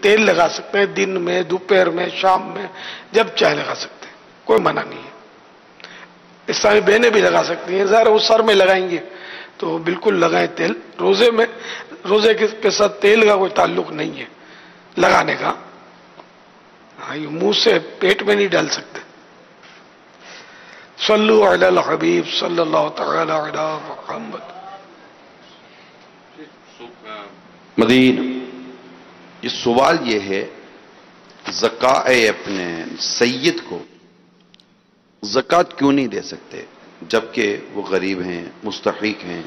تیل لگا سکتے ہیں، دن میں، دوپہر میں، شام میں، جب چاہے لگا سکتے ہیں، کوئی منع نہیں ہے۔ اسلامی بہنیں بھی لگا سکتی ہیں، ظاہر وہ سر میں لگائیں گے تو بالکل لگائیں تیل، روزے کے ساتھ تیل کا کوئی تعلق نہیں ہے لگانے کا، منہ سے پیٹ میں نہیں ڈال سکتے۔ صلو علی الحبیب صلی اللہ تعالی علی محمد۔ مدین یہ سوال یہ ہے، زکوٰۃ اپنے سید کو زکوٰۃ کیوں نہیں دے سکتے جبکہ وہ غریب ہیں، مستحق ہیں،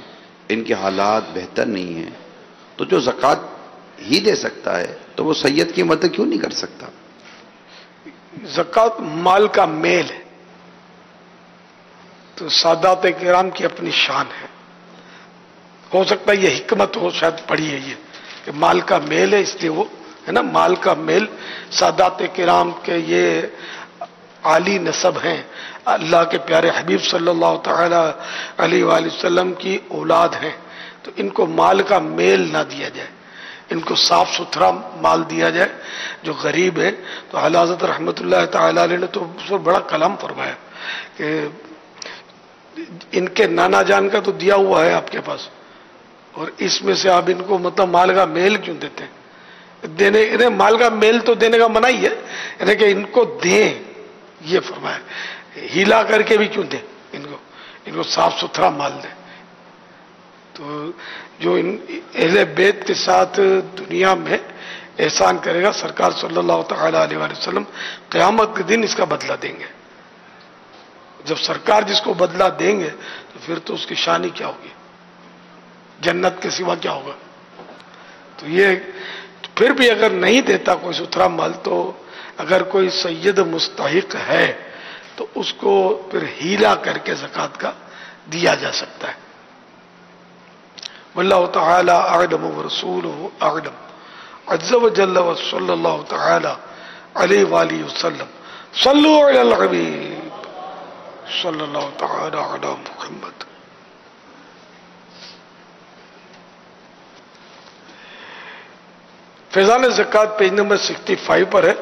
ان کے حالات بہتر نہیں ہیں، تو جو زکوٰۃ ہی دے سکتا ہے تو وہ سید کی مدد کیوں نہیں کر سکتا؟ زکوٰۃ مال کا میل ہے، تو سادات کرام کی اپنی شان ہے، ہو سکتا ہے یہ حکمت ہو، شاید پڑھی ہے یہ کہ مال کا میل ہے، اس لیے وہ ہے نا، مال کا میل، سادات کرام کے یہ عالی نسب ہیں، اللہ کے پیارے حبیب صلی اللہ تعالی علیہ وآلہ وسلم کی اولاد ہیں، تو ان کو مال کا میل نہ دیا جائے، ان کو صاف ستھرا مال دیا جائے۔ جو غریب ہے تو اعلیٰ حضرت رحمۃ اللہ تعالی علیہ نے تو اس پر بڑا کلام فرمایا کہ ان کے نانا جان کا تو دیا ہوا ہے آپ کے پاس، اور اس میں سے آپ ان کو مطلب مال کا میل کیوں دیتے ہیں؟ انہیں مال کا میل تو دینے کا منع ہی ہے، یعنی کہ ان کو دیں، یہ فرمایا، ہیلا کر کے بھی کیوں دیں، ان کو صاف ستھرا مال دیں۔ تو جو ان اہل بیت کے ساتھ دنیا میں احسان کرے گا، سرکار صلی اللہ تعالی علیہ وآلہ وسلم قیامت کے دن اس کا بدلہ دیں گے۔ جب سرکار جس کو بدلہ دیں گے تو پھر تو اس کی شان ہی کیا ہوگی، جنت کے سوا کیا ہوگا؟ تو یہ پھر بھی اگر نہیں دیتا کوئی ستھرا مال، تو اگر کوئی سید مستحق ہے تو اس کو پھر ہیلا کر کے زکوٰۃ کا دیا جا سکتا ہے۔ واللہ تعالی اعلم ورسولہ اعلم عز وجل وصلی اللہ تعالی علیہ وآلہ وسلم۔ صلو علی الحبیب صلی اللہ تعالی علی محمد۔ فیضان زکوٰۃ پیج نمبر 65 پر ہے۔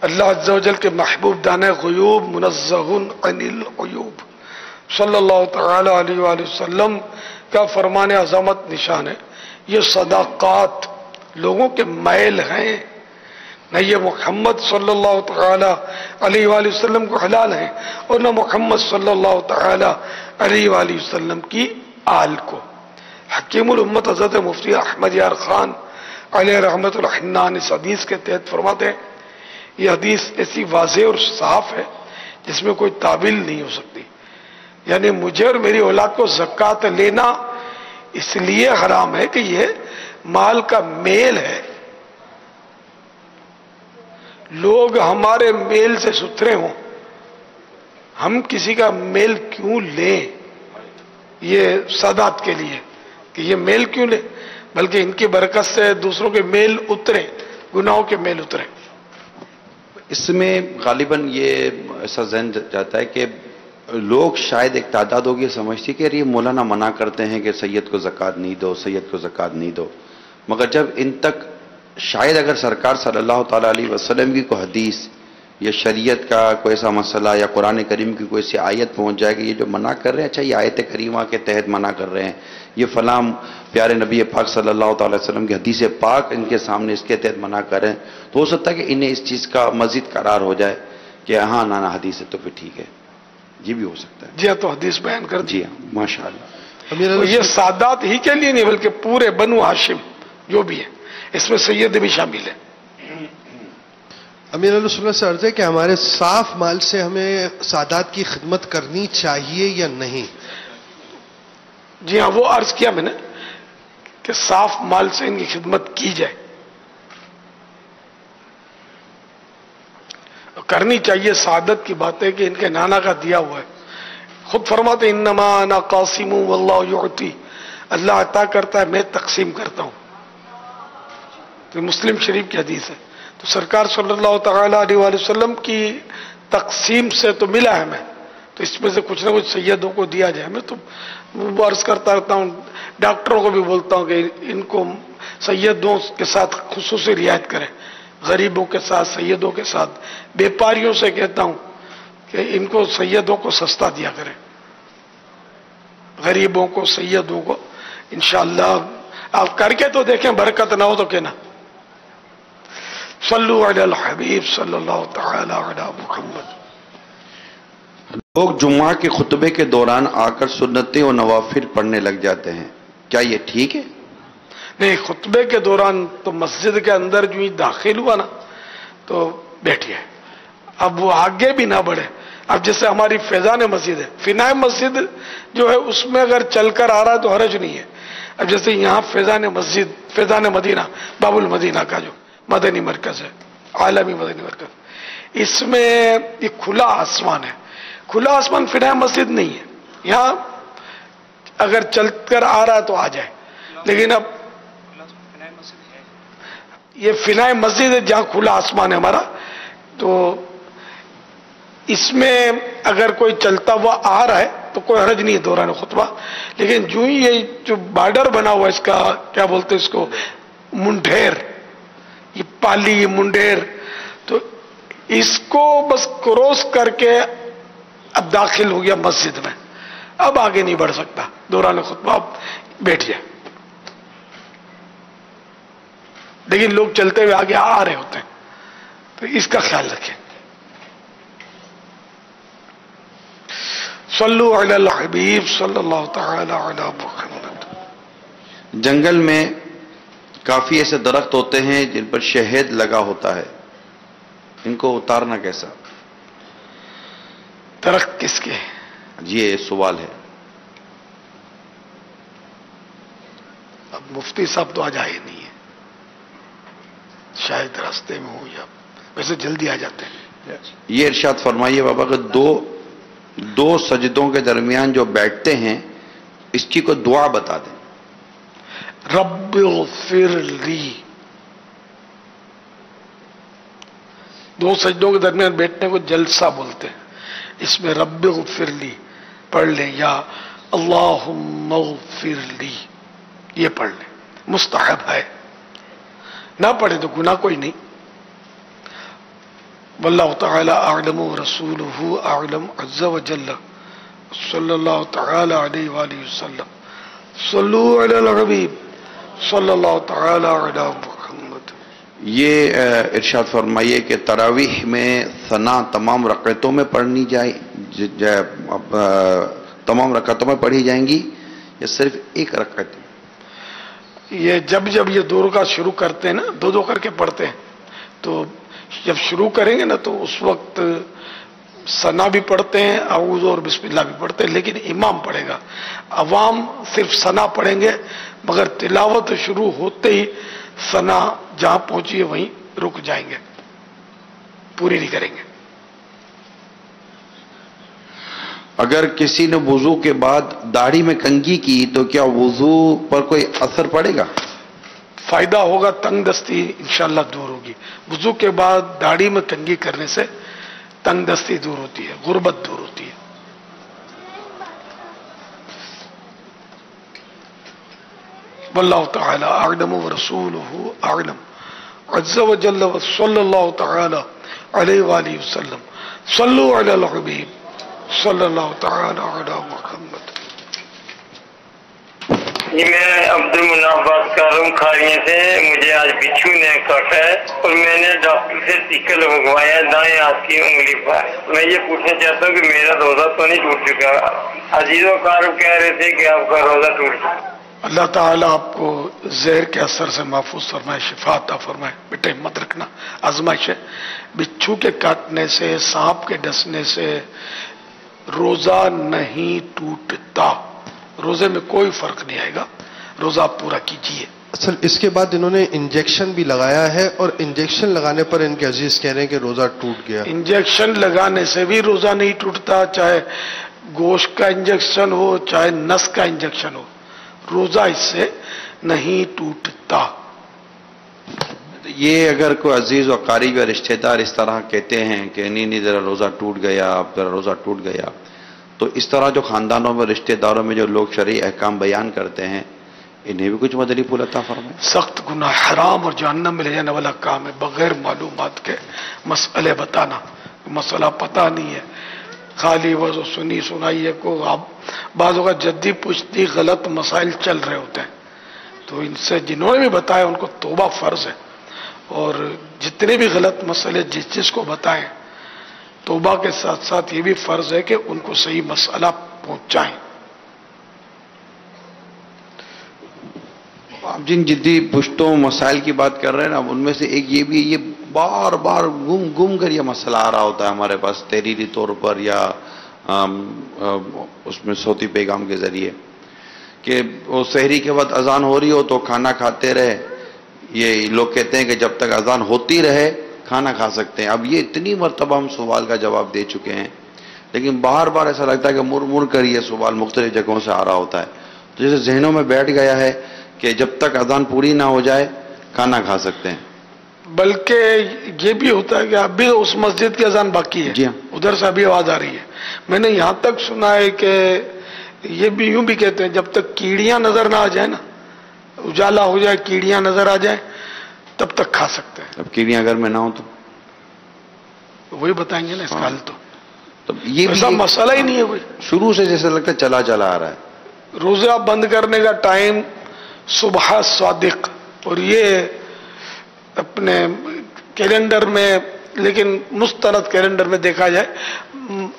اللہ عز و جل کے محبوب دانے غیوب منزہ عن العیوب صلی اللہ تعالی علیہ وآلہ وسلم کا فرمان عظمت نشان ہے، یہ صدقات لوگوں کے میل ہیں، نہ یہ محمد صلی اللہ تعالی علیہ وآلہ وسلم کو حلال ہیں، اور نہ محمد صلی اللہ تعالی علیہ وآلہ وسلم کی آل کو۔ حکیم الامت حضرت مفتی احمد یار خان علیہ رحمت الحنان اس حدیث کے تحت فرماتے ہیں، یہ حدیث ایسی واضح اور صاف ہے جس میں کوئی تعویل نہیں ہو سکتی، یعنی مجھے اور میری اولاد کو زکوٰۃ لینا اس لیے حرام ہے کہ یہ مال کا میل ہے، لوگ ہمارے میل سے ستھرے ہوں، ہم کسی کا میل کیوں لیں؟ یہ سادات کے لیے کہ یہ میل کیوں لیں، بلکہ ان کی برکت سے دوسروں کے میل اتریں، گناہوں کے میل اتریں۔ اس میں غالباً یہ ایسا ذہن جاتا ہے کہ لوگ شاید ایک تعداد ہوگی سمجھتی کہ یہ مولانا منع کرتے ہیں کہ سید کو زکوٰۃ نہیں دو، سید کو زکوٰۃ نہیں دو، مگر جب ان تک شاید اگر سرکار صلی اللہ تعالیٰ علیہ وسلم کی کوئی حدیث یا شریعت کا کوئی ایسا مسئلہ یا قرآن کریم کی کوئی ایسی آیت پہنچ جائے کہ یہ جو منع کر رہے ہیں، اچھا یہ آیت کریمہ کے تحت منع کر رہے ہیں، یہ فلاں پیارے نبی پاک صلی اللہ تعالیٰ علیہ وسلم کی حدیث پاک ان کے سامنے اس کے تحت منع کر رہے ہیں، تو ہو سکتا ہے کہ انہیں اس چیز کا مزید قرار ہو جائے کہ ہاں نانا حدیث ہے تو پھر ٹھیک ہے، یہ بھی ہو سکتا ہے۔ جی ہاں، تو حدیث بیان کر جی ہاں، ماشاء اللہ۔ تو یہ سادات ہی کے لیے نہیں بلکہ پورے بنو ہاشم جو بھی ہے، اس میں سید بھی شامل ہے۔ امیر علیہ سنت سے عرض ہے کہ ہمارے صاف مال سے ہمیں سادات کی خدمت کرنی چاہیے یا نہیں؟ جی ہاں، وہ عرض کیا میں نے کہ صاف مال سے ان کی خدمت کی جائے، کرنی چاہیے۔ سعادت کی بات ہے کہ ان کے نانا کا دیا ہوا ہے، خود فرماتے انما انا قاسم واللہ یعطی، اللہ عطا کرتا ہے میں تقسیم کرتا ہوں، تو مسلم شریف کی حدیث ہے۔ تو سرکار صلی اللہ تعالی علیہ وآلہ وسلم کی تقسیم سے تو ملا ہے ہمیں، تو اس میں سے کچھ نہ کچھ سیدوں کو دیا جائے. میں تو عرض کرتا رہتا ہوں, ڈاکٹروں کو بھی بولتا ہوں کہ ان کو سیدوں کے ساتھ خصوصی رعایت کریں, غریبوں کے ساتھ, سیدوں کے ساتھ. بیپاریوں سے کہتا ہوں کہ ان کو سیدوں کو سستا دیا کریں, غریبوں کو, سیدوں کو. انشاءاللہ آپ کر کے تو دیکھیں, برکت نہ ہو تو کہنا. صلو علی الحبیب صلی اللہ تعالی علی محمد. لوگ جمعہ کے خطبے کے دوران آ کر سنتیں اور نوافل پڑھنے لگ جاتے ہیں, کیا یہ ٹھیک ہے؟ نہیں, خطبے کے دوران تو مسجد کے اندر جو ہی داخل ہوا نا تو بیٹھیے, اب وہ آگے بھی نہ بڑھے. اب جیسے ہماری فیضان مسجد ہے, فنائے مسجد جو ہے اس میں اگر چل کر آ رہا ہے تو حرج نہیں ہے. اب جیسے یہاں فیضان مسجد, فیضان مدینہ, باب المدینہ کا جو مدنی مرکز ہے, عالمی مدنی مرکز, اس میں یہ کھلا آسمان ہے. کھلا آسمان فنائے مسجد نہیں ہے. یہاں اگر چل کر آ رہا ہے تو آ جائے, لیکن اب یہ فنائے مسجد ہے جہاں کھلا آسمان ہے ہمارا, تو اس میں اگر کوئی چلتا ہوا آ رہا ہے تو کوئی حرج نہیں ہے دوران خطبہ. لیکن جو ہی یہ جو بارڈر بنا ہوا ہے اس کا, کیا بولتے ہیں اس کو, منڈیر, یہ پالی, یہ منڈیر, تو اس کو بس کروس کر کے اب داخل ہو گیا مسجد میں, اب آگے نہیں بڑھ سکتا دوران خطبہ, اب بیٹھ جائے. لیکن لوگ چلتے ہوئے آگے آ رہے ہوتے ہیں, تو اس کا خیال رکھیں. صلو علی الحبیب صلی اللہ تعالی علی محمد. جنگل میں کافی ایسے درخت ہوتے ہیں جن پر شہد لگا ہوتا ہے, ان کو اتارنا کیسا؟ درخت کس کے؟ یہ سوال ہے. اب مفتی صاحب تو آج آئے نہیں ہے, شاید راستے میں ہوں, یا ویسے جلدی آ جاتے ہیں. یہ ارشاد فرمائیے بابا کہ دو سجدوں کے درمیان جو بیٹھتے ہیں اس کی کوئی دعا بتا دیں. رب اغفر لی, دو سجدوں کے درمیان بیٹھنے کو جلسہ بولتے ہیں. اس میں رب اغفر لی پڑھ لیں, یا اللہم اغفر لی یہ پڑھ لیں, مستحب ہے. نہ پڑھے تو گناہ کوئی نہیں. واللہ تعالی اعلم ورسولہ اعلم عز وجل صلی اللہ تعالی علیہ وآلہ وسلم. صلو علی الحبیب صلی اللہ تعالی علی محمد. یہ ارشاد فرمائیے کہ تراویح میں ثنا تمام رکعتوں میں پڑھنی تمام رکعتوں میں پڑھی جائیں گی یا صرف ایک رکعت؟ یہ جب یہ دو رکعت شروع کرتے ہیں نا, دو کر کے پڑھتے ہیں, تو جب شروع کریں گے نا تو اس وقت ثنا بھی پڑھتے ہیں, اعوذ اور بسم اللہ بھی پڑھتے ہیں, لیکن امام پڑھے گا. عوام صرف ثنا پڑھیں گے, مگر تلاوت شروع ہوتے ہی ثنا جہاں پہنچی ہے وہیں رک جائیں گے, پوری نہیں کریں گے. اگر کسی نے وضو کے بعد داڑھی میں کنگھی کی تو کیا وضو پر کوئی اثر پڑے گا؟ فائدہ ہوگا, تنگ دستی انشاءاللہ دور ہوگی. وضو کے بعد داڑھی میں کنگھی کرنے سے تنگ دستی دور ہوتی ہے, غربت دور ہوتی ہے. واللہ تعالی اعلم ورسولہ اعلم عز وجل صلی اللہ تعالی علیہ وآلہ وسلم. صلو علی الحبیب صلی اللہ تعالی علی محمد. جی میں عبد المناف بات کر رہا ہوں کھاریے سے. مجھے آج بچھو نے کاٹا ہے اور میں نے ڈاکٹر سے ٹیکا لگوایا ہے دائیں ہاتھ کی انگلی پر. میں یہ پوچھنا چاہتا ہوں کہ میرا روزہ تو نہیں ٹوٹ چکا؟ عزیز و کارب کہہ رہے تھے کہ آپ کا روزہ ٹوٹ چکا. اللہ تعالیٰ آپ کو زہر کے اثر سے محفوظ فرمائے, شفا عطا فرمائے. بیٹے ہمت رکھنا, آزمائش ہے. بچھو کے کاٹنے سے, سانپ کے ڈسنے سے روزہ نہیں ٹوٹتا. روزے میں کوئی فرق نہیں آئے گا, روزہ آپ پورا کیجیے. اصل اس کے بعد انہوں نے انجیکشن بھی لگایا ہے, اور انجیکشن لگانے پر ان کے عزیز کہہ رہے ہیں کہ روزہ ٹوٹ گیا. انجیکشن لگانے سے بھی روزہ نہیں ٹوٹتا, چاہے گوشت کا انجیکشن ہو چاہے نس کا انجیکشن ہو, روزہ اس سے نہیں ٹوٹتا. یہ اگر کوئی عزیز و قریب یا رشتہ دار اس طرح کہتے ہیں کہ نہیں ذرا روزہ ٹوٹ گیا, ذرا روزہ ٹوٹ گیا, تو اس طرح جو خاندانوں میں رشتہ داروں میں جو لوگ شرعی احکام بیان کرتے ہیں انہیں بھی کچھ مدنی پھول عطا فرمائے. سخت گناہ، حرام اور جہنم میں لے جانے والا کام ہے بغیر معلومات کے مسئلے بتانا. مسئلہ پتہ نہیں ہے، خالی وہ سنی سنائی ہے کو آپ بعض اوقات جدی پوچھتی غلط مسائل چل رہے ہوتے ہیں. تو ان سے جنہوں نے بھی بتایا ان کو توبہ فرض ہے، اور جتنے بھی غلط مسئلے جس کو بتائیں توبہ کے ساتھ ساتھ یہ بھی فرض ہے کہ ان کو صحیح مسئلہ پہنچائیں. آپ جن جدی پشتوں مسائل کی بات کر رہے ہیں نا، ان میں سے ایک یہ بھی، یہ بار بار گم کر یہ مسئلہ آ رہا ہوتا ہے ہمارے پاس تحریری طور پر یا اس میں صوتی پیغام کے ذریعے، کہ وہ سحری کے بعد اذان ہو رہی ہو تو کھانا کھاتے رہے. یہ لوگ کہتے ہیں کہ جب تک اذان ہوتی رہے کھانا کھا سکتے ہیں. اب یہ اتنی مرتبہ ہم سوال کا جواب دے چکے ہیں، لیکن بار بار ایسا لگتا ہے کہ مڑ کر یہ سوال مختلف جگہوں سے آ رہا ہوتا ہے. تو جیسے ذہنوں میں بیٹھ گیا ہے کہ جب تک اذان پوری نہ ہو جائے کھانا کھا سکتے ہیں. بلکہ یہ بھی ہوتا ہے کہ اب بھی اس مسجد کی اذان باقی ہے. جی ہاں. ادھر سے ابھی آواز آ رہی ہے. میں نے یہاں تک سنا ہے کہ یہ بھی یوں بھی کہتے ہیں جب تک کیڑیاں نظر نہ آ جائیں نا، اجالا ہو جائے کیڑیاں نظر آ جائیں تب تک کھا سکتے ہیں. اب کیڑیاں گھر میں نہ ہو تو وہی بتائیں گے نا اس کا حل. تو یہ ایسا مسئلہ ہی نہیں ہے کوئی. شروع سے جیسے لگتا ہے چلا آ رہا ہے. روزہ بند کرنے کا ٹائم صبح صادق، اور یہ اپنے کیلنڈر میں، لیکن مستند کیلنڈر میں دیکھا جائے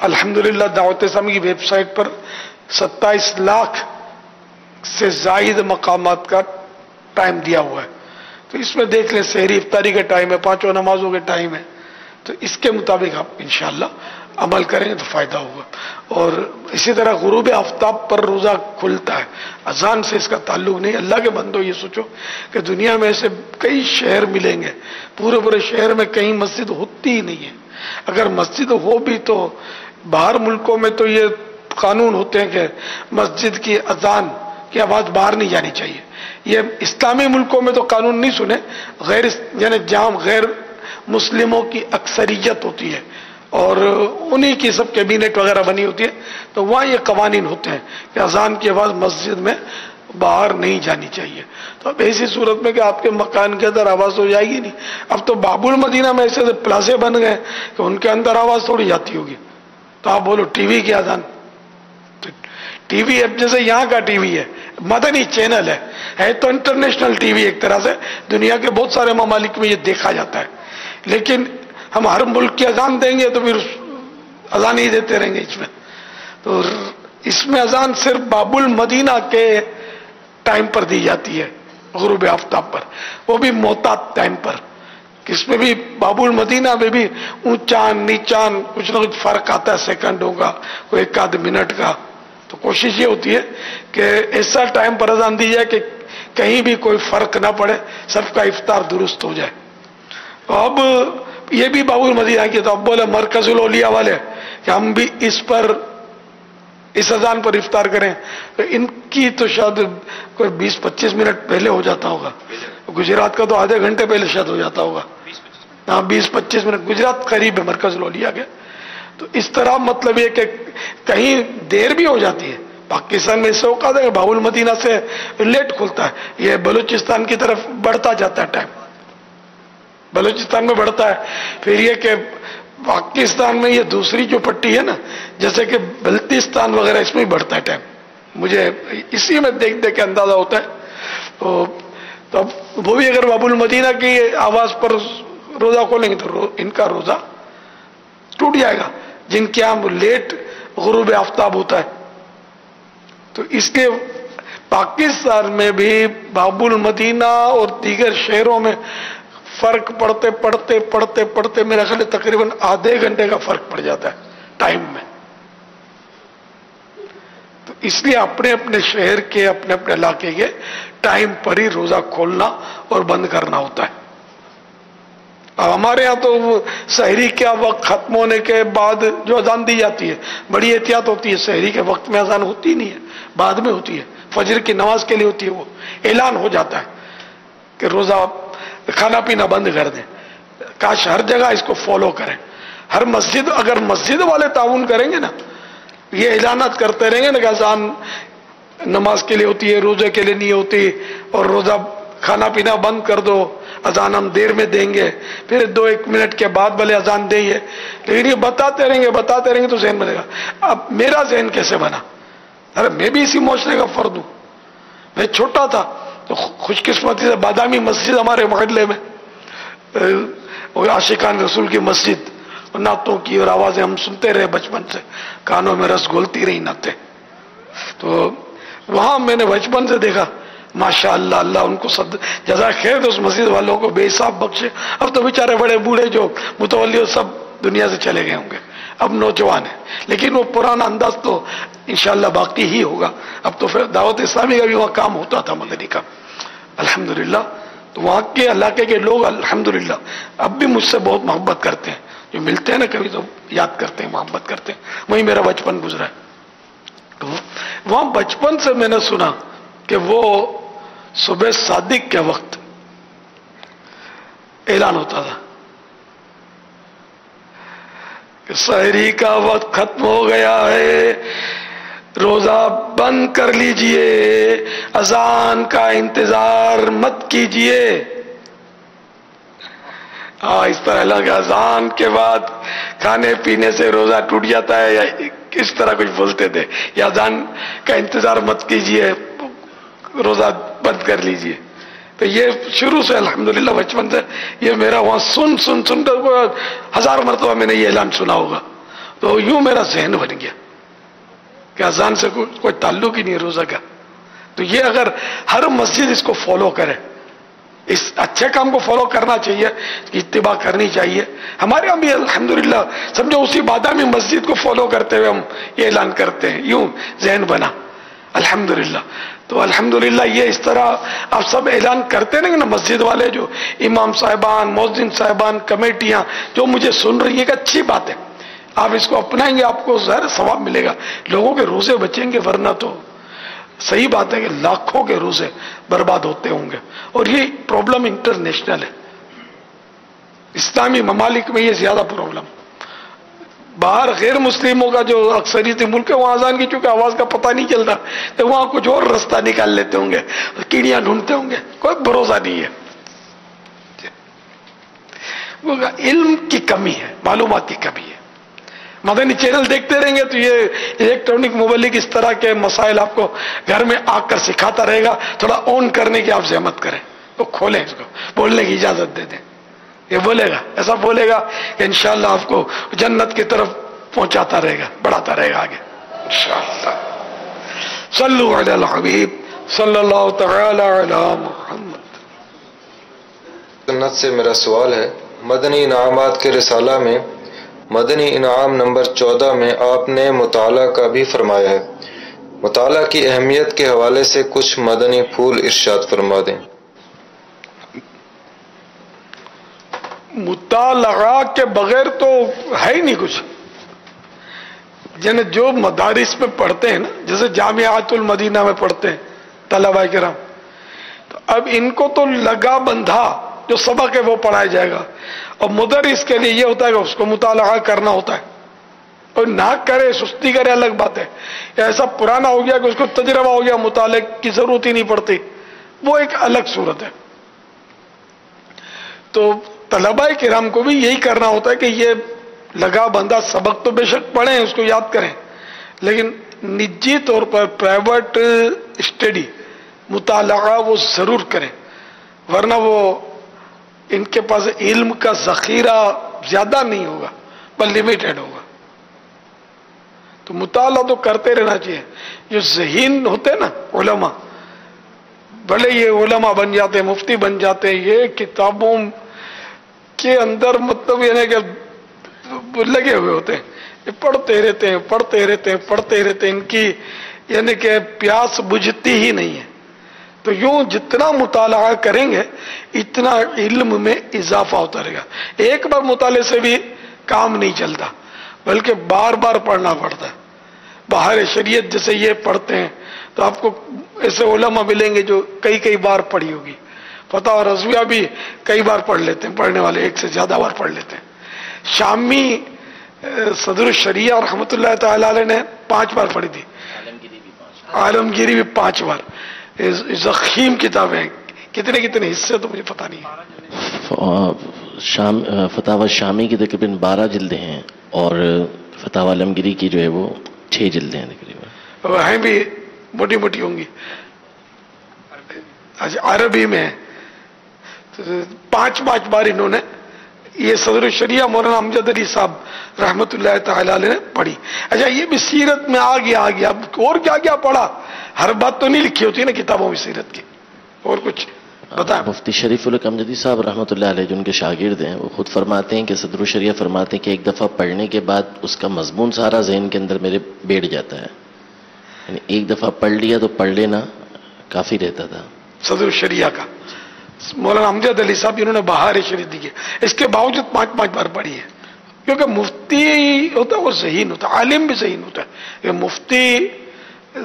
الحمدللہ دعوت اسلامی کی ویب سائٹ پر 27 لاکھ سے زائد مقامات کا ٹائم دیا ہوا ہے. تو اس میں دیکھ لیں سحری افطاری کا ٹائم ہے، 5 نمازوں کے ٹائم ہے. تو اس کے مطابق آپ انشاءاللہ عمل کریں گے تو فائدہ ہوگا. اور اسی طرح غروب آفتاب پر روزہ کھلتا ہے. اذان سے اس کا تعلق نہیں. اللہ کے بندو یہ سوچو کہ دنیا میں ایسے کئی شہر ملیں گے، پورے شہر میں کہیں مسجد ہوتی ہی نہیں ہے. اگر مسجد ہو بھی تو باہر ملکوں میں تو یہ قانون ہوتے ہیں کہ مسجد کی اذان کی آواز باہر نہیں جانی چاہیے. یہ اسلامی ملکوں میں تو قانون نہیں سنے، یعنی جہاں غیر مسلموں کی اکثریت ہوتی ہے اور انہی کی سب کیبنٹ وغیرہ بنی ہوتی ہے، تو وہاں یہ قوانین ہوتے ہیں کہ اذان کی آواز مسجد میں باہر نہیں جانی چاہیے. تو اب ایسی صورت میں کہ آپ کے مکان کے اندر آواز تو جائے گی نہیں. اب تو باب المدینہ میں ایسے پلازے بن گئے کہ ان کے اندر آواز تھوڑی جاتی ہوگی. تو آپ بولو ٹی وی کی اذان، ٹی وی اب جیسے یہاں کا ٹی وی ہے، مدنی چینل ہے تو انٹرنیشنل ٹی وی ایک طرح سے، دنیا کے بہت سارے ممالک میں یہ دیکھا جاتا ہے. لیکن ہم ہر ملک کی اذان دیں گے تو پھر اذان ہی دیتے رہیں گے اس میں. تو اس میں اذان صرف باب المدینہ کے ٹائم پر دی جاتی ہے، غروب آفتاب پر، وہ بھی محتاط ٹائم پر. اس میں بھی باب المدینہ میں بھی اونچان نیچان کچھ نہ کچھ فرق آتا ہے، سیکنڈوں کا، کوئی ایک آدھ منٹ کا. تو کوشش یہ ہوتی ہے کہ ایسا ٹائم پر اذان دی جائے کہ کہیں بھی کوئی فرق نہ پڑے، سب کا افطار درست ہو جائے. اب یہ بھی باب المدینہ کی، تو اب بولے مرکز الاولیاء والے کہ ہم بھی اس اذان پر افطار کریں. ان کی تو شاید کوئی 20-25 منٹ پہلے ہو جاتا ہوگا. گجرات کا تو آدھے گھنٹے پہلے شاید ہو جاتا ہوگا. ہاں 20-25 منٹ. گجرات قریب ہے مرکز الاولیاء کے. تو اس طرح مطلب یہ کہ کہیں دیر بھی ہو جاتی ہے. پاکستان میں اس سے اوقات ہے کہ باب المدینہ سے لیٹ کھلتا ہے. یہ بلوچستان کی طرف بڑھتا جاتا ہے ٹائم، بلوچستان میں بڑھتا ہے. پھر یہ کہ پاکستان میں یہ دوسری جو پٹی ہے نا، جیسے کہ بلتستان وغیرہ، اس میں بڑھتا ہے ٹائم. مجھے اسی میں دیکھ کے اندازہ ہوتا ہے. تو اب وہ بھی اگر باب المدینہ کی آواز پر روزہ کھولیں گے تو ان کا روزہ ٹوٹ جائے گا، جن کے یہاں لیٹ غروب آفتاب ہوتا ہے. تو اس کے پاکستان میں بھی باب المدینہ اور دیگر شہروں میں فرق پڑتے میرا خیال تقریباً آدھے گھنٹے کا فرق پڑ جاتا ہے ٹائم میں. تو اس لیے اپنے اپنے شہر کے اپنے علاقے کے ٹائم پر ہی روزہ کھولنا اور بند کرنا ہوتا ہے. ہمارے یہاں تو سحری کا وقت ختم ہونے کے بعد جو اذان دی جاتی ہے بڑی احتیاط ہوتی ہے. سحری کے وقت میں اذان ہوتی نہیں ہے، بعد میں ہوتی ہے، فجر کی نماز کے لیے ہوتی ہے. وہ اعلان ہو جاتا ہے کہ روزہ کھانا پینا بند کر دیں. کاش ہر جگہ اس کو فالو کریں. ہر مسجد، اگر مسجد والے تعاون کریں گے نا، یہ اعلانات کرتے رہیں گے نا کہ اذان نماز کے لیے ہوتی ہے، روزے کے لیے نہیں ہوتی، اور روزہ کھانا پینا بند کر دو، اذان ہم دیر میں دیں گے، پھر 2-1 منٹ کے بعد بھلے اذان دیں گے، لیکن یہ بتاتے رہیں گے تو ذہن بنے گا۔ اب میرا ذہن کیسے بنا؟ ارے میں بھی اسی معاشرے کا فرد ہوں۔ میں چھوٹا تھا تو خوش قسمتی سے بادامی مسجد ہمارے محلے میں، عاشقان رسول کی مسجد، نعتوں کی اور آوازیں ہم سنتے رہے بچپن سے، کانوں میں رس گھولتی رہی نعتیں۔ تو وہاں میں نے بچپن سے دیکھا، ماشاءاللہ، اللہ ان کو جزا خیر دے، اس مسجد والوں کو بے حساب بخشے۔ اب تو بیچارے بڑے بوڑھے جو متولی سب دنیا سے چلے گئے ہوں گے، اب نوجوان ہیں، لیکن وہ پرانا انداز تو انشاءاللہ باقی ہی ہوگا۔ اب تو پھر دعوت اسلامی کا بھی وہاں کام ہوتا تھا، مدنی کا، الحمدللہ۔ تو وہاں کے علاقے کے لوگ الحمدللہ اب بھی مجھ سے بہت محبت کرتے ہیں، جو ملتے ہیں نا کبھی تو یاد کرتے ہیں، محبت کرتے ہیں۔ وہیں میرا بچپن گزرا ہے۔ تو وہاں بچپن سے میں نے سنا کہ وہ صبح صادق کے وقت اعلان ہوتا تھا کہ سحری کا وقت ختم ہو گیا ہے، روزہ بند کر لیجئے، اذان کا انتظار مت کیجئے۔ اس طرح لگا اذان کے بعد کھانے پینے سے روزہ ٹوٹ جاتا ہے، یا اس طرح کچھ بولتے تھے، یا اذان کا انتظار مت کیجئے، روزہ بند کر لیجئے۔ تو یہ شروع سے الحمدللہ بچپن سے یہ میرا وہاں سن کر 1000 مرتبہ میں نے یہ اعلان سنا ہوگا، تو یوں میرا ذہن بن گیا کہ اذان سے کوئی تعلق ہی نہیں ہے روزہ کا۔ تو یہ اگر ہر مسجد اس کو فالو کرے، اس اچھے کام کو فالو کرنا چاہیے، اتباع کرنی چاہیے۔ ہمارے یہاں بھی الحمدللہ سمجھو اسی بادامی مسجد کو فالو کرتے ہوئے ہم یہ اعلان کرتے ہیں، یوں ذہن بنا الحمدللہ۔ تو الحمدللہ یہ اس طرح آپ سب اعلان کرتے رہیں گے نا، مسجد والے جو امام صاحبان، مؤذن صاحبان، کمیٹیاں جو مجھے سن رہی ہیں، ایک اچھی بات ہے، آپ اس کو اپنائیں گے، آپ کو ظاہر ثواب ملے گا، لوگوں کے روزے بچیں گے، ورنہ تو صحیح بات ہے کہ لاکھوں کے روزے برباد ہوتے ہوں گے، اور یہ پرابلم انٹرنیشنل ہے، اسلامی ممالک میں یہ زیادہ پرابلم۔ باہر غیر مسلموں کا جو اکثریتی ملک ہے، وہاں اذان کی چونکہ آواز کا پتہ نہیں چلتا، تو وہاں کچھ اور رستہ نکال لیتے ہوں گے، کیڑیاں ڈھونڈتے ہوں گے، کوئی بھروسہ نہیں ہے۔ علم کی کمی ہے، معلومات کی کمی ہے۔ مدنی چینل دیکھتے رہیں گے تو یہ الیکٹرانک مبلغ اس طرح کے مسائل آپ کو گھر میں آ کر سکھاتا رہے گا، تھوڑا آن کرنے کی آپ زحمت کریں، تو کھولیں اس کو، بولنے کی اجازت دے دیں، یہ بولے گا، ایسا بولے گا کہ انشاءاللہ آپ کو جنت کی طرف پہنچاتا رہے گا، بڑھاتا رہے گا آگے انشاءاللہ۔ صلو علی الحبیب صلی اللہ تعالی علی محمد۔ جنت سے میرا سوال ہے، مدنی انعامات کے رسالہ میں مدنی انعام نمبر 14 میں آپ نے مطالعہ کا بھی فرمایا ہے، مطالعہ کی اہمیت کے حوالے سے کچھ مدنی پھول ارشاد فرما دیں۔ مطالعہ کے بغیر تو ہے ہی نہیں کچھ، یعنی جو مدارس میں پڑھتے ہیں نا، جیسے جامعات المدینہ میں پڑھتے ہیں طلبہ کرام، تو اب ان کو تو لگا بندھا جو سبق ہے وہ پڑھایا جائے گا، اور مدرس کے لیے یہ ہوتا ہے کہ اس کو مطالعہ کرنا ہوتا ہے، اور نہ کرے سستی کرے الگ بات ہے، یا ایسا پرانا ہو گیا کہ اس کو تجربہ ہو گیا، مطالعے کی ضرورت ہی نہیں پڑتی، وہ ایک الگ صورت ہے۔ تو طلبہ کرام کو بھی یہی کرنا ہوتا ہے کہ یہ لگا بندہ سبق تو بے شک پڑھیں، اس کو یاد کریں، لیکن نجی طور پر پرائیویٹ اسٹڈی مطالعہ وہ ضرور کریں، ورنہ وہ ان کے پاس علم کا ذخیرہ زیادہ نہیں ہوگا، پر لمیٹڈ ہوگا۔ تو مطالعہ تو کرتے رہنا چاہیے۔ جو ذہین ہوتے ہیں نا علماء، بھلے یہ علماء بن جاتے ہیں، مفتی بن جاتے ہیں، یہ کتابوں کے اندر مطلب یہ کہ لگے ہوئے ہوتے ہیں، یہ پڑھتے رہتے ہیں، ان کی یعنی کہ پیاس بجھتی ہی نہیں ہے۔ تو یوں جتنا مطالعہ کریں گے اتنا علم میں اضافہ ہوتا رہے گا۔ ایک بار مطالعے سے بھی کام نہیں چلتا، بلکہ بار بار پڑھنا پڑتا ہے۔ باہر شریعت جیسے یہ پڑھتے ہیں تو آپ کو ایسے علماء ملیں گے جو کئی بار پڑھی ہوگی، فتح اور رضویہ بھی کئی بار پڑھ لیتے ہیں، پڑھنے والے ایک سے زیادہ بار پڑھ لیتے ہیں۔ شامی صدر الشریعہ رحمۃ اللہ تعالی علیہ نے 5 بار پڑھی تھی، عالمگیری بھی 5 بار. ضخیم کتابیں ہیں، کتنے حصے تو مجھے پتہ نہیں ہے. فتاوی شامی کی تقریباً 12 جلدیں ہیں اور فتاوی عالمگیری کی جو ہے وہ 6 جلدیں ہیں تقریباً. وہ بھی موٹی موٹی ہوں گی. عربی میں 5 بار انہوں نے یہ صدر الشریعہ مولانا امجد علی صاحب رحمت اللہ تعالی علیہ نے پڑھی. اچھا یہ بھی سیرت میں آ گیا اب اور کیا پڑھا؟ ہر بات تو نہیں لکھی ہوتی نا کتابوں میں سیرت کی. اور کچھ بتائیں. مفتی شریف الحق امجدی صاحب رحمۃ اللہ علیہ جو ان کے شاگرد ہیں، وہ خود فرماتے ہیں کہ صدر الشریعہ فرماتے ہیں کہ ایک دفعہ پڑھنے کے بعد اس کا مضمون سارا ذہن کے اندر میرے بیٹھ جاتا ہے. یعنی ایک دفعہ پڑھ لیا تو پڑھ لینا کافی رہتا تھا. صدر الشریعہ کا مولانا امجد علی صاحب انہوں نے بہار شریف دی ہے، اس کے باوجود 5 بار پڑھی ہے. کیونکہ مفتی ہوتا ہے وہ ذہین ہوتا ہے، عالم بھی ذہین ہوتا ہے. مفتی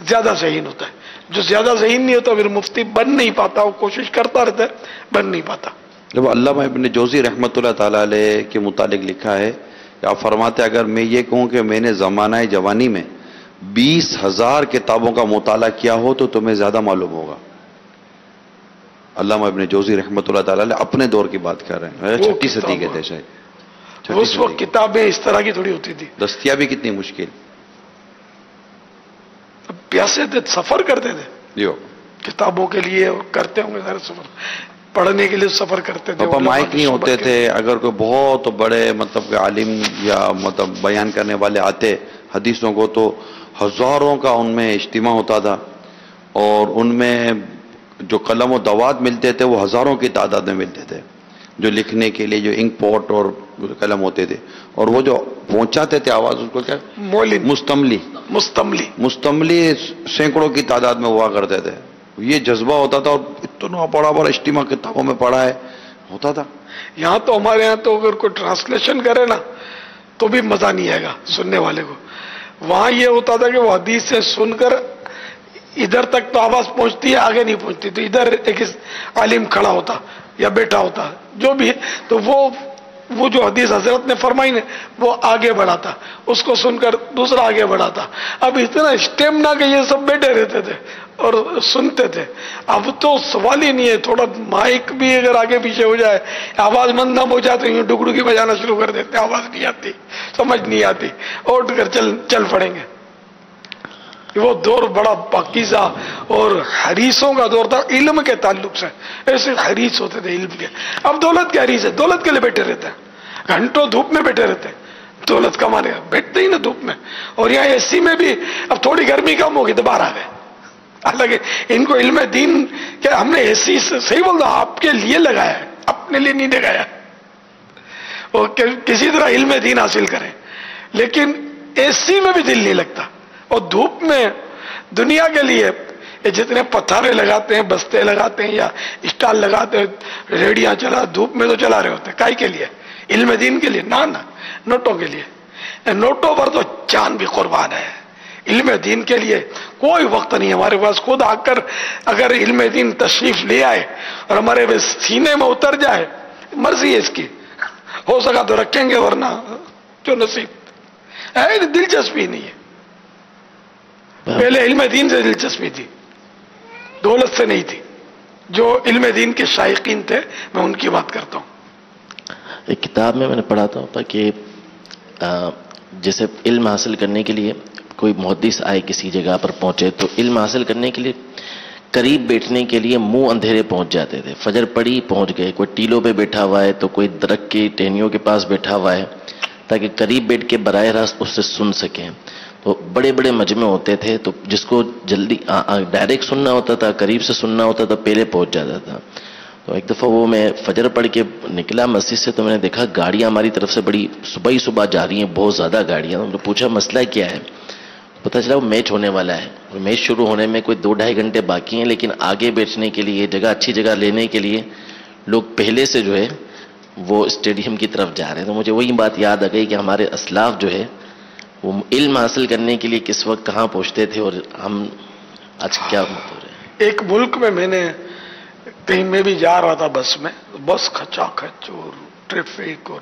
زیادہ ذہین ہوتا ہے، جو زیادہ ذہین نہیں ہوتا پھر مفتی بن نہیں پاتا. وہ کوشش کرتا رہتا ہے، بن نہیں پاتا. جب علامہ ابن جوزی رحمۃ اللہ تعالیٰ علیہ کے متعلق لکھا ہے کہ آپ فرماتے اگر میں یہ کہوں کہ میں نے زمانہ جوانی میں 20,000 کتابوں کا مطالعہ کیا ہو تو تمہیں زیادہ معلوم ہوگا. علامہ ابن جوزی رحمۃ اللہ تعالیٰ علیہ اپنے دور کی بات کر رہے ہیں، 6 صدی کے تھے شاید. اس وقت کتابیں اس طرح کی تھوڑی ہوتی تھی، دستیابی کتنی مشکل. پیاسے تھے، سفر کرتے تھے جو کتابوں کے لیے، اور کرتے ہوں گے سارے سفر پڑھنے کے لیے سفر کرتے تھے. پاپا مائک نہیں ہوتے تھے. اگر کوئی بہت بڑے مطلب عالم یا مطلب بیان کرنے والے آتے حدیثوں کو تو ہزاروں کا ان میں اجتماع ہوتا تھا، اور ان میں جو قلم و دوات ملتے تھے وہ ہزاروں کی تعداد میں ملتے تھے، جو لکھنے کے لیے جو انک پوٹ اور قلم ہوتے تھے. اور وہ جو پہنچاتے تھے آواز، اس کو کیا مولد، مستملی سینکڑوں کی تعداد میں ہوا کرتے تھے. یہ جذبہ ہوتا تھا، اور اتنا بڑا اجتماع کتابوں میں پڑھا ہے ہوتا تھا. یہاں تو ہمارے یہاں تو اگر کوئی ٹرانسلیشن کرے نا تو بھی مزہ نہیں آئے گا سننے والے کو. وہاں یہ ہوتا تھا کہ وہ حدیث سے سن کر ادھر تک تو آواز پہنچتی ہے، آگے نہیں پہنچتی، تو ادھر ایک عالم کھڑا ہوتا یا بیٹھا ہوتا جو بھی، تو وہ جو حدیث حضرت نے فرمائی نے وہ آگے بڑھاتا، اس کو سن کر دوسرا آگے بڑھاتا. اب اتنا اسٹیمنا کہ یہ سب بیٹھے رہتے تھے اور سنتے تھے. اب تو سوال ہی نہیں ہے، تھوڑا مائک بھی اگر آگے پیچھے ہو جائے، آواز مند نہ ہو جائے تو یوں ڈگڈگی بجانا شروع کر دیتے، آواز نہیں آتی، سمجھ نہیں آتی، اٹھ کر چل پڑیں گے. وہ دور بڑا پاکیزہ اور حریصوں کا دور تھا علم کے تعلق سے. ایسے حریص ہوتے تھے علم کے. اب دولت کے حریص ہے، دولت کے لیے بیٹھے رہتے ہیں، گھنٹوں دھوپ میں بیٹھے رہتے ہیں، دولت کمانے بیٹھتے ہی نا دھوپ میں. اور یہاں اے سی میں بھی اب تھوڑی گرمی کم ہوگی تو باہر آ گئے. حالانکہ ان کو علم دین کیا ہم نے اے سی صحیح بول رہا آپ کے لیے لگایا ہے، اپنے لیے نہیں لگایا. اور کسی طرح علم دین حاصل کریں، لیکن اے سی میں بھی دل نہیں لگتا. اور دھوپ میں دنیا کے لیے جتنے پتھارے لگاتے ہیں، بستے لگاتے ہیں یا اسٹال لگاتے ہیں، ریڑیاں چلا دھوپ میں تو چلا رہے ہوتے ہیں. کائی کے لیے؟ علم دین کے لیے نہ نوٹوں کے لیے. نوٹوں پر تو جان بھی قربان ہے. علم دین کے لیے کوئی وقت نہیں ہمارے پاس. خود آ کر اگر علم دین تشریف لے آئے اور ہمارے سینے میں اتر جائے، مرضی ہے اس کی، ہو سکا تو رکھیں گے ورنہ جو نصیب ہے. دلچسپی نہیں ہے. پہلے علم دین سے دلچسپی تھی، دولت سے نہیں تھی. جو علم دین کے شائقین تھے میں ان کی بات کرتا ہوں. ایک کتاب میں نے پڑھا تھا کہ جیسے علم حاصل کرنے کے لیے کوئی محدث آئے کسی جگہ پر پہنچے تو علم حاصل کرنے کے لیے قریب بیٹھنے کے لیے منہ اندھیرے پہنچ جاتے تھے. فجر پڑی پہنچ گئے. کوئی ٹیلوں پہ بیٹھا ہوا ہے تو کوئی درخت کی ٹہنیوں کے پاس بیٹھا ہوا ہے تاکہ قریب بیٹھ کے براہ راست اس سے سن سکیں. تو بڑے بڑے مجمع ہوتے تھے تو جس کو جلدی ڈائریکٹ سننا ہوتا تھا، قریب سے سننا ہوتا تھا، پہلے پہنچ جاتا تھا. تو ایک دفعہ وہ میں فجر پڑھ کے نکلا مسجد سے تو میں نے دیکھا گاڑیاں ہماری طرف سے بڑی صبح ہی صبح جا رہی ہیں، بہت زیادہ گاڑیاں. ہم نے پوچھا مسئلہ کیا ہے؟ پتہ چلا وہ میچ ہونے والا ہے. میچ شروع ہونے میں کوئی 2-2.5 گھنٹے باقی ہیں، لیکن آگے بیٹھنے کے لیے جگہ، اچھی جگہ لینے کے لیے لوگ پہلے سے جو ہے وہ اسٹیڈیم کی طرف جا رہے ہیں. تو مجھے وہی بات یاد آ گئی کہ ہمارے اسلاف جو ہے وہ علم حاصل کرنے کے لیے کس وقت کہاں پہنچتے تھے اور ہم آج کیا ہو رہے ہیں. ایک ملک میں نے کہیں میں بھی جا رہا تھا بس میں، بس کھچا کھچ اور ٹریفک، اور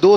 2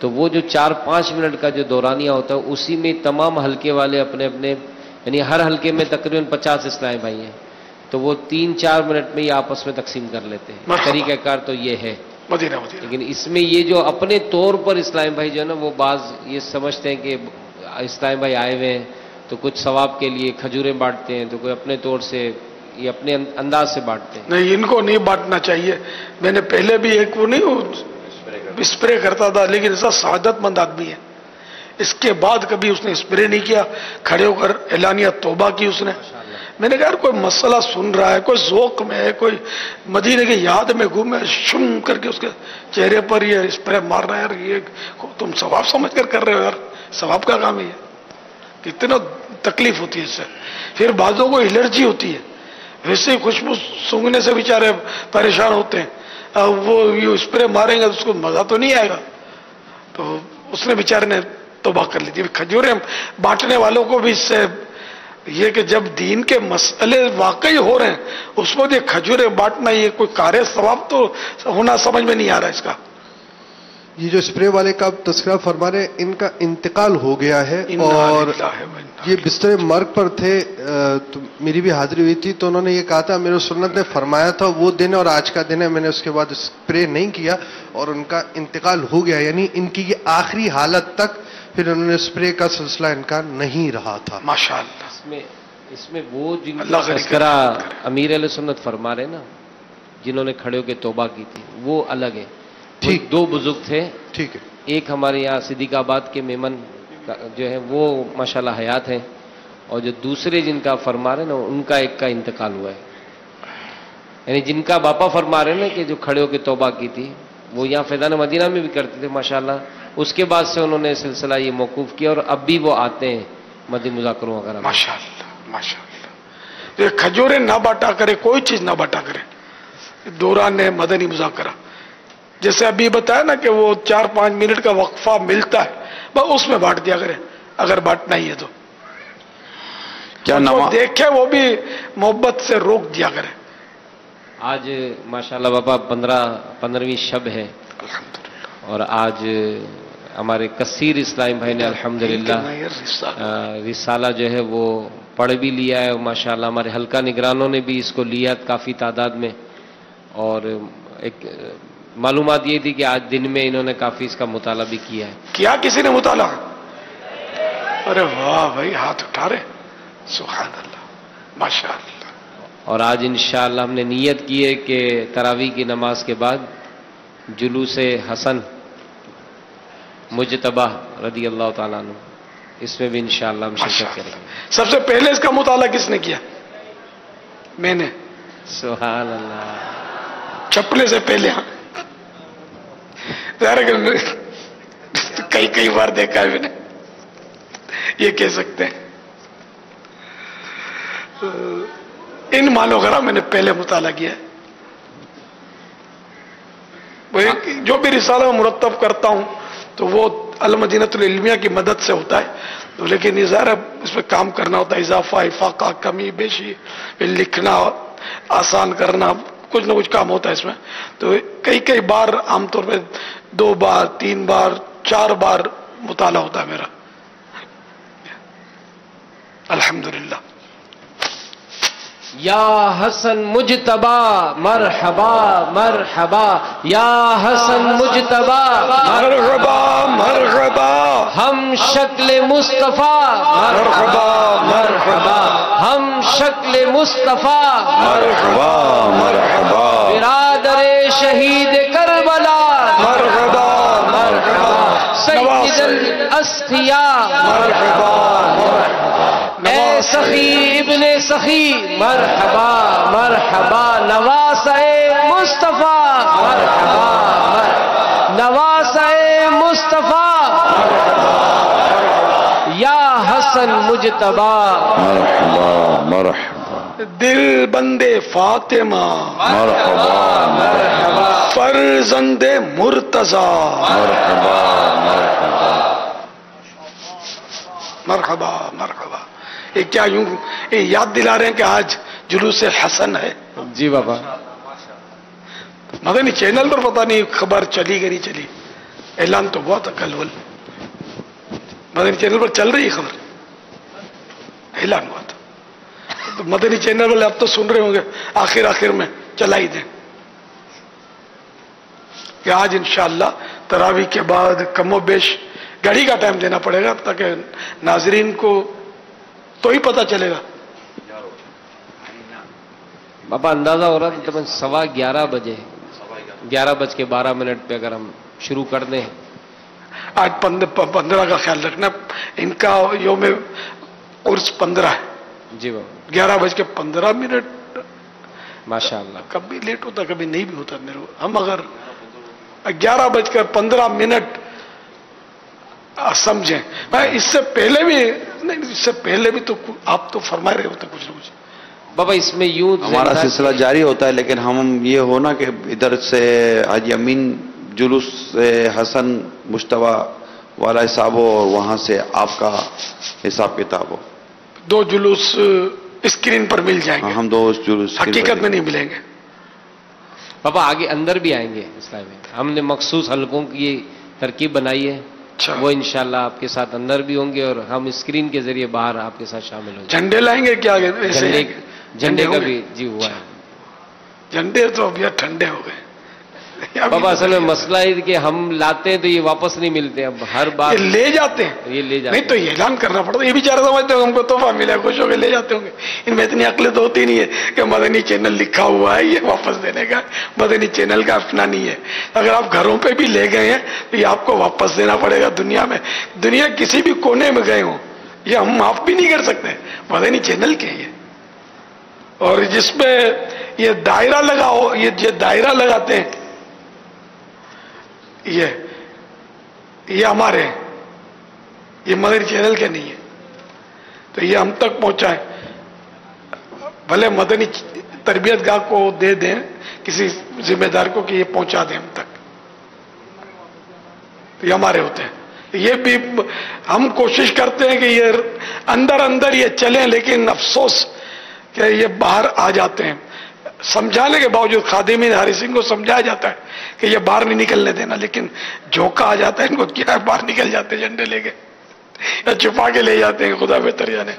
تو وہ جو 4-5 منٹ کا جو دورانیہ ہوتا ہے اسی میں تمام حلقے والے اپنے اپنے، یعنی ہر حلقے میں تقریباً 50 اسلامی بھائی ہیں، تو وہ 3-4 منٹ میں یہ آپس میں تقسیم کر لیتے ہیں. طریقہ کار تو یہ ہے. مدینہ لیکن اس میں یہ جو اپنے طور پر اسلامی بھائی جو ہے نا وہ بعض یہ سمجھتے ہیں کہ اسلامی بھائی آئے ہوئے ہیں تو کچھ ثواب کے لیے کھجوریں بانٹتے ہیں، تو کوئی اپنے طور سے یہ اپنے انداز سے بانٹتے ہیں. نہیں، ان کو نہیں بانٹنا چاہیے. میں نے پہلے بھی ایک وہ نہیں اسپرے کرتا تھا، لیکن ایسا سعادت مند آدمی ہے، اس کے بعد کبھی اس نے اسپرے نہیں کیا، کھڑے ہو کر اعلانیہ توبہ کی اس نے. میں نے کہا یار کوئی مسئلہ سن رہا ہے، کوئی ذوق میں ہے، کوئی مدینے کی یاد میں گھومے، شم کر کے اس کے چہرے پر یہ اسپرے مار رہا ہے. یار یہ تم ثواب سمجھ کر رہے ہو، یار ثواب کا کام ہے یہ. کتنا تکلیف ہوتی ہے اس سے. پھر بعضوں کو الرجی ہوتی ہے، ویسے ہی خوشبو سونگنے سے بیچارے پریشان ہوتے ہیں. وہ یہ اسپرے ماریں گے تو اس کو مزہ تو نہیں آئے گا، تو اس نے بیچارے نے توبہ کر لی تھی. کھجوریں بانٹنے والوں کو بھی اس سے یہ کہ جب دین کے مسئلے واقعی ہو رہے ہیں اس کو یہ کھجوریں بانٹنا یہ کوئی کار ثواب تو ہونا سمجھ میں نہیں آ رہا اس کا. یہ جو اسپرے والے کا تذکرہ فرما رہے ہیں، ان کا انتقال ہو گیا ہے اور یہ بستر مرگ پر تھے. تو میری بھی حاضری ہوئی تھی تو انہوں نے یہ کہا تھا میرے سنت نے فرمایا تھا وہ دن اور آج کا دن ہے، میں نے اس کے بعد اسپرے نہیں کیا اور ان کا انتقال ہو گیا. یعنی ان کی یہ آخری حالت تک پھر انہوں نے اسپرے کا سلسلہ ان کا نہیں رہا تھا. ماشاءاللہ. اس میں وہ جن کا تذکرہ امیر علیہ سنت فرما رہے نا، جنہوں نے کھڑے ہو کے توبہ کی تھی، وہ الگ ہے. ٹھیک، 2 بزرگ تھے. ٹھیک ہے. ایک ہمارے یہاں صدیق آباد کے میمن جو ہے وہ ماشاءاللہ حیات ہیں، اور جو دوسرے جن کا فرما رہے نا ان کا ایک کا انتقال ہوا ہے. یعنی جن کا باپا فرما رہے نا کہ جو کھڑے ہو کے توبہ کی تھی وہ یہاں فیضان مدینہ میں بھی کرتے تھے ماشاءاللہ. اس کے بعد سے انہوں نے سلسلہ یہ موقوف کیا اور اب بھی وہ آتے ہیں مدنی مذاکروں وغیرہ. ماشاءاللہ ماشاءاللہ. یہ کھجوریں نہ بانٹا کرے، کوئی چیز نہ بانٹا کرے. دوران مدنی مذاکرہ جیسے ابھی بتایا نا کہ وہ 4-5 منٹ کا وقفہ ملتا ہے، بس اس میں بانٹ دیا کرے اگر بانٹنا ہی ہے تو. کیا دیکھے وہ بھی محبت سے روک دیا کرے. آج ماشاءاللہ بابا 15ویں شب ہے اور آج ہمارے کثیر اسلامی بھائی نے الحمدللہ رسالہ جو ہے وہ پڑھ بھی لیا ہے، اور ماشاءاللہ ہمارے حلقہ نگرانوں نے بھی اس کو لیا کافی تعداد میں. اور ایک معلومات یہ تھی کہ آج دن میں انہوں نے کافی اس کا مطالعہ بھی کیا ہے. کیا کسی نے مطالعہ؟ ارے واہ بھائی، ہاتھ اٹھا رہے. سبحان اللہ، ماشاءاللہ. اور آج انشاءاللہ ہم نے نیت کی ہے کہ تراویح کی نماز کے بعد جلوس حسن مجتبہ رضی اللہ تعالیٰ عنہ، اس میں بھی انشاءاللہ ہم شرکت کریں گے. سب سے پہلے اس کا مطالعہ کس نے کیا؟ میں نے. سبحان اللہ. چھپنے سے پہلے. ہاں کئی بار دیکھا ہے میں نے، یہ کہہ سکتے ہیں. ان مانو غرا میں نے پہلے مطالعہ کیا ہے. جو بھی رسالہ میں مرتب کرتا ہوں تو وہ المدینۃ العلمیہ کی مدد سے ہوتا ہے، لیکن یہ ظاہر ہے اس میں کام کرنا ہوتا ہے، اضافہ، افاقہ، کمی بیشی، لکھنا، آسان کرنا، کچھ نہ کچھ کام ہوتا ہے اس میں. تو کئی بار عام طور پہ 2 بار 3 بار 4 بار مطالعہ ہوتا ہے میرا الحمدللہ. یا حسن مجتبہ مرحبا مرحبا، یا حسن مجتبہ مرحبا مرحبا، ہم شکل مصطفیٰ مرحبا مرحبا، ہم شکل مصطفیٰ مرحبا مرحبا، برادر شہید کربلا مرحبا مرحبا، سید الاسقیاء مرحبا مرحبا، اے سخی ابن سخی مرحبا مرحبا، نواسہ مصطفیٰ مرحبا نواسہ مصطفیٰ یا حسن مجتبہ مرحبا مرحبا، دل بندے فاطمہ مرحبا مرحبا، فرزند مرتضی مرحبا مرحبا، مرحبا مرحبا. یہ کیا یوں یاد دلا رہے ہیں کہ آج جلوس حسن ہے؟ جی بابا. مدنی چینل پر پتہ نہیں خبر چلی کہ نہیں چلی. اعلان تو ہوا تھا کل مدنی چینل پر چل رہی خبر، اعلان ہوا تھا. تو مدنی چینل والے اب تو سن رہے ہوں گے، آخر میں چلا ہی دیں کہ آج انشاءاللہ تراویح کے بعد کم و بیش گھڑی کا ٹائم دینا پڑے گا تاکہ ناظرین کو تو ہی پتہ چلے گا. بابا اندازہ ہو رہا تھا تقریباً 11:15 بجے، 11:12 پہ اگر ہم شروع کر دیں. آج 15 کا خیال رکھنا، ان کا یوم عرس 15 ہے. جی بابا 11:15 ماشاءاللہ. کبھی لیٹ ہوتا کبھی نہیں بھی ہوتا میرے کو. ہم اگر 11:15 سمجھیں، اس سے پہلے بھی نہیں، اس سے پہلے بھی تو آپ تو فرما رہے ہوتے کچھ نہ کچھ. بابا اس میں یوں ہمارا سلسلہ جاری ہوتا ہے، لیکن ہم یہ ہونا کہ ادھر سے حاجی امین جلوس سے حسن مشتبہ والا حساب ہو اور وہاں سے آپ کا حساب کتاب ہو. 2 جلوس اسکرین پر مل جائیں گے. ہم 2 جلوس حقیقت میں نہیں ملیں گے. بابا آگے اندر بھی آئیں گے اسلامی. ہم نے مخصوص حلقوں کی ترکیب بنائی ہے، وہ انشاءاللہ آپ کے ساتھ اندر بھی ہوں گے اور ہم اسکرین کے ذریعے باہر آپ کے ساتھ شامل ہوں گے. جھنڈے لائیں گے کیا؟ جھنڈے کا بھی جی ہوا ہے. جھنڈے تو اب یار ٹھنڈے ہو گئے. بابا اصل میں مسئلہ ہے کہ ہم لاتے ہیں تو یہ واپس نہیں ملتے، اب ہر بار لے جاتے ہیں. یہ لے جاتے نہیں تو یہ اعلان کرنا پڑتا. یہ بیچارے سمجھتے ہیں ہم کو تحفہ ملا، خوش ہو کے لے جاتے ہوں گے. ان میں اتنی عقل تو ہوتی نہیں ہے کہ مدنی چینل لکھا ہوا ہے یہ واپس دینے کا. مدنی چینل کا اپنا نہیں ہے. اگر آپ گھروں پہ بھی لے گئے ہیں تو یہ آپ کو واپس دینا پڑے گا. دنیا کسی بھی کونے میں گئے ہوں یہ ہم معاف بھی نہیں کر سکتے. مدنی چینل کے یہ، اور جس پہ یہ دائرہ لگا ہو، یہ دائرہ لگاتے ہیں، یہ ہمارے ہیں، یہ مدنی چینل کے نہیں ہے. تو یہ ہم تک پہنچائیں. بھلے مدنی تربیت گاہ کو دے دیں کسی ذمہ دار کو کہ یہ پہنچا دیں ہم تک، تو یہ ہمارے ہوتے ہیں. یہ بھی ہم کوشش کرتے ہیں کہ یہ اندر یہ چلیں، لیکن افسوس کہ یہ باہر آ جاتے ہیں. سمجھانے کے باوجود خادمین ہری سنگھ کو سمجھایا جاتا ہے کہ یہ باہر نہیں نکلنے دینا، لیکن جھونکا آ جاتا ہے ان کو، کیا ہے باہر نکل جاتے ہیں جھنڈے لے کے یا چھپا کے لے جاتے ہیں. خدا بہتر جانے.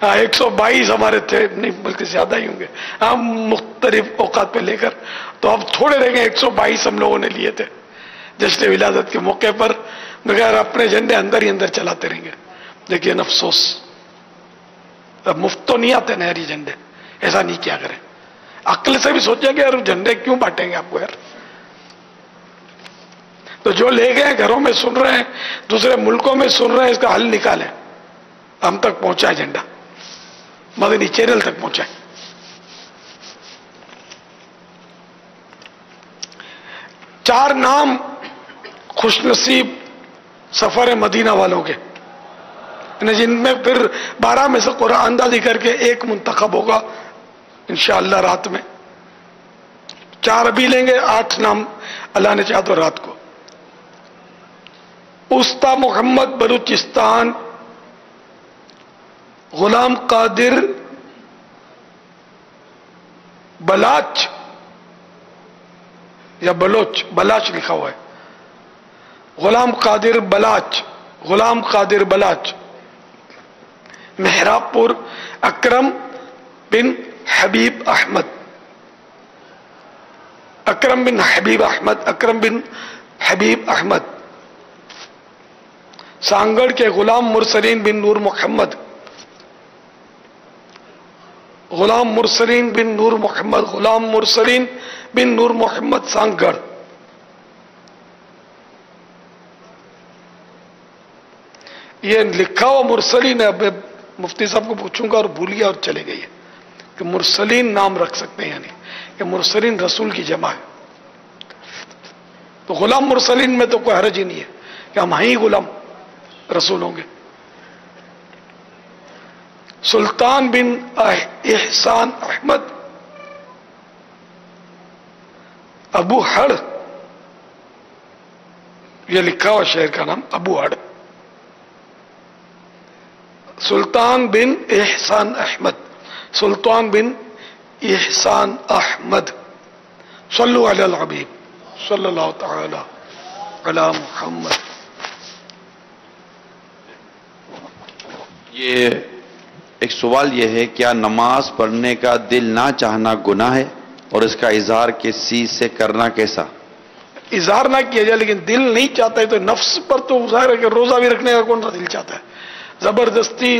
122 ہمارے تھے، نہیں بلکہ زیادہ ہی ہوں گے. ہم مختلف اوقات پہ لے کر تو اب تھوڑے رہ گئے. 122 ہم لوگوں نے لیے تھے جشن ولادت کے موقع پر، مگر اپنے جھنڈے اندر ہی اندر چلاتے رہیں گے. لیکن افسوس اب مفت تو نہیں آتے نا یار یہ جھنڈے. ایسا نہیں کیا کریں. عقل سے بھی سوچیں کہ یار جھنڈے کیوں بانٹیں گے آپ کو یار. تو جو لے گئے گھروں میں سن رہے ہیں، دوسرے ملکوں میں سن رہے ہیں، اس کا حل نکالیں. ہم تک پہنچائے جھنڈا، مدنی چینل تک پہنچائے. چار نام خوش نصیب سفر مدینہ والوں کے، جن میں پھر 12 میں سے قرآن اندازی کر کے ایک منتخب ہوگا انشاءاللہ رات میں. 4 ابھی لیں گے، 8 نام اللہ نے چاہا تو رات کو. استا محمد بلوچستان، غلام قادر بلاچ یا بلاچ لکھا ہوا ہے، غلام قادر بلاچ، غلام قادر بلاچ. محراب پور اکرم بن حبیب احمد، اکرم بن حبیب احمد، اکرم بن حبیب احمد. سانگڑ کے غلام مرسلین بن نور محمد، غلام مرسلین بن نور محمد، غلام مرسلین بن نور محمد سانگڑ. یہ لکھا ہوا مرسلین ہے. اب مفتی صاحب کو پوچھوں گا اور بھولیا اور چلے گئی کہ مرسلین نام رکھ سکتے ہیں، یعنی کہ مرسلین رسول کی جمع ہے. تو غلام مرسلین میں تو کوئی حرج ہی نہیں ہے کہ ہم ہی غلام رسول ہوں گے. سلطان بن احسان احمد ابو ہڑ، یہ لکھا ہوا شہر کا نام ابو ہڑ. سلطان بن احسان احمد، سلطان بن احسان احمد. صلو علی الحبیب صلی اللہ تعالی علی محمد. یہ ایک سوال یہ ہے، کیا نماز پڑھنے کا دل نہ چاہنا گناہ ہے، اور اس کا اظہار کس چیز سے کرنا کیسا؟ اظہار نہ کیا جائے لیکن دل نہیں چاہتا ہے تو نفس پر تو ظاہر ہے کہ روزہ بھی رکھنے کا کون سا دل چاہتا ہے. زبردستی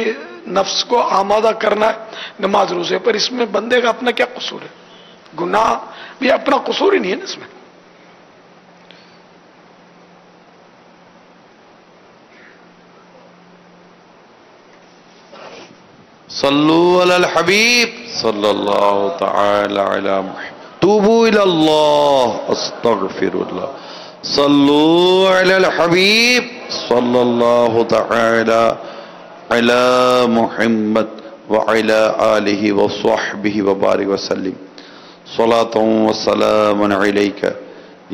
نفس کو آمادہ کرنا ہے نماز روزے پر، اس میں بندے کا اپنا کیا قصور ہے؟ گناہ بھی اپنا قصور ہی نہیں ہے نا اس میں. صلو علی الحبیب صلی اللہ تعالی علی محمد. توبوا الی اللہ استغفر اللہ. صلو علی الحبیب صلی اللہ تعالی علی محمد وعلی آلہ وصحبہ وبارک وسلم. صلاۃ و سلام علیک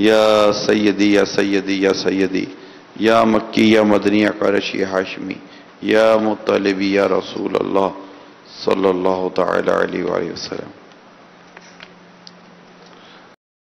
یا سیدی یا سیدی یا سیدی یا مکی یا مدنی یا قریشی ہاشمی یا مطلبی یا رسول اللہ صلی اللہ تعالی علیہ وآلہ وسلم.